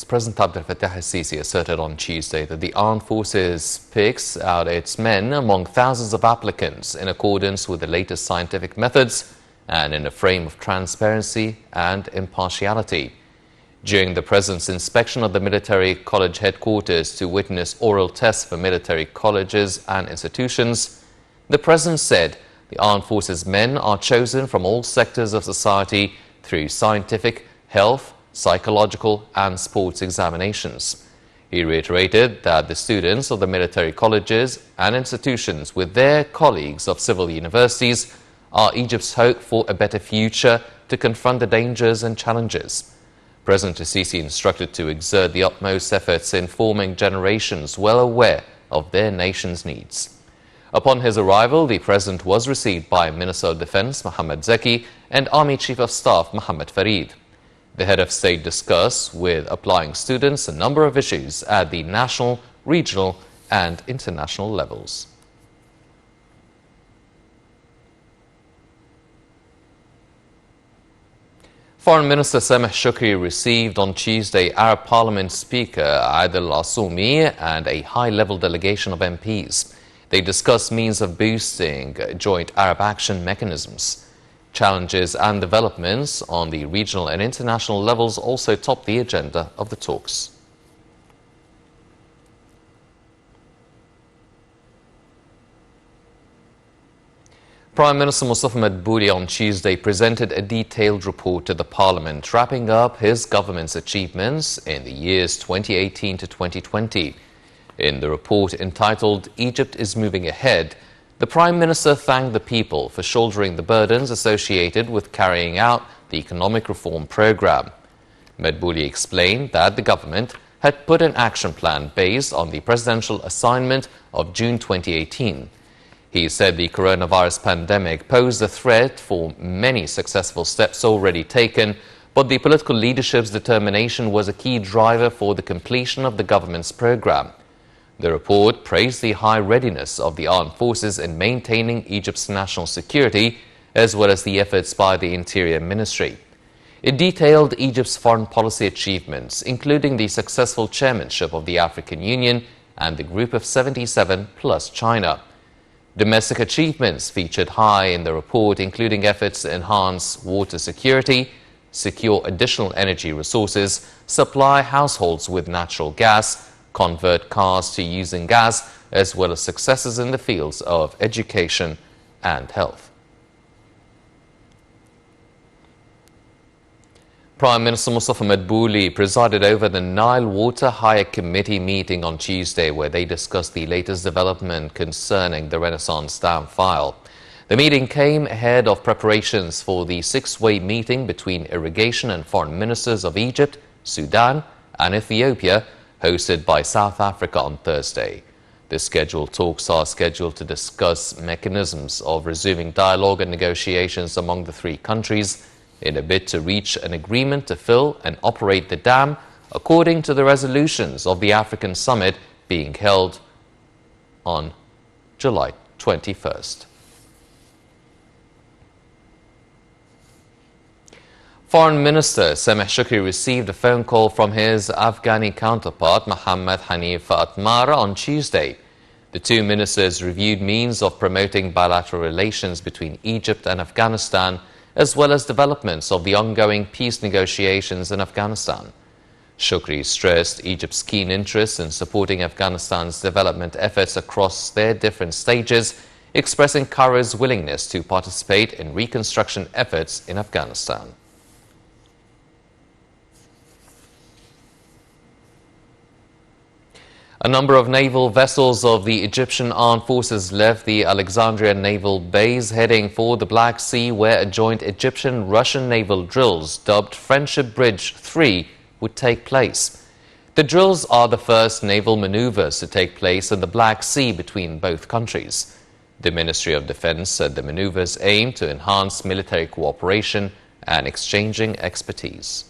President Abdel Fattah al-Sisi asserted on Tuesday that the armed forces picks out its men among thousands of applicants in accordance with the latest scientific methods and in a frame of transparency and impartiality. During the President's inspection of the military college headquarters to witness oral tests for military colleges and institutions, the President said the armed forces men are chosen from all sectors of society through scientific, health, psychological and sports examinations. He reiterated that the students of the military colleges and institutions with their colleagues of civil universities are Egypt's hope for a better future to confront the dangers and challenges. President al-Sisi instructed to exert the utmost efforts in forming generations well aware of their nation's needs. Upon his arrival, the President was received by Minister of Defense Mohammed Zeki and Army Chief of Staff Mohammed Farid. The head of state discussed with applying students a number of issues at the national, regional and international levels. Foreign Minister Sameh Shukri received on Tuesday Arab Parliament Speaker Adel Assoumi and a high-level delegation of MPs. They discussed means of boosting joint Arab action mechanisms. Challenges and developments on the regional and international levels also topped the agenda of the talks. Prime Minister Mustafa Madbouli on Tuesday presented a detailed report to the Parliament, wrapping up his government's achievements in the years 2018 to 2020. In the report entitled "Egypt is Moving Ahead," the Prime Minister thanked the people for shouldering the burdens associated with carrying out the economic reform program. Madbouli explained that the government had put an action plan based on the presidential assignment of June 2018. He said the coronavirus pandemic posed a threat for many successful steps already taken, but the political leadership's determination was a key driver for the completion of the government's program. The report praised the high readiness of the armed forces in maintaining Egypt's national security, as well as the efforts by the Interior Ministry. It detailed Egypt's foreign policy achievements, including the successful chairmanship of the African Union and the Group of 77 plus China. Domestic achievements featured high in the report, including efforts to enhance water security, secure additional energy resources, supply households with natural gas, convert cars to using gas, as well as successes in the fields of education and health. Prime Minister Mustafa Madbouli presided over the Nile Water Higher Committee meeting on Tuesday, where they discussed the latest development concerning the Renaissance Dam file. The meeting came ahead of preparations for the six-way meeting between irrigation and foreign ministers of Egypt, Sudan and Ethiopia, hosted by South Africa on Thursday. The scheduled talks are scheduled to discuss mechanisms of resuming dialogue and negotiations among the three countries in a bid to reach an agreement to fill and operate the dam, according to the resolutions of the African Summit being held on July 21st. Foreign Minister Sameh Shukri received a phone call from his Afghani counterpart Mohammed Hanif Atmara on Tuesday. The two ministers reviewed means of promoting bilateral relations between Egypt and Afghanistan, as well as developments of the ongoing peace negotiations in Afghanistan. Shukri stressed Egypt's keen interest in supporting Afghanistan's development efforts across their different stages, expressing Caira's willingness to participate in reconstruction efforts in Afghanistan. A number of naval vessels of the Egyptian Armed Forces left the Alexandria Naval Base heading for the Black Sea, where a joint Egyptian-Russian naval drills dubbed Friendship Bridge 3 would take place. The drills are the first naval maneuvers to take place in the Black Sea between both countries. The Ministry of Defense said the maneuvers aim to enhance military cooperation and exchanging expertise.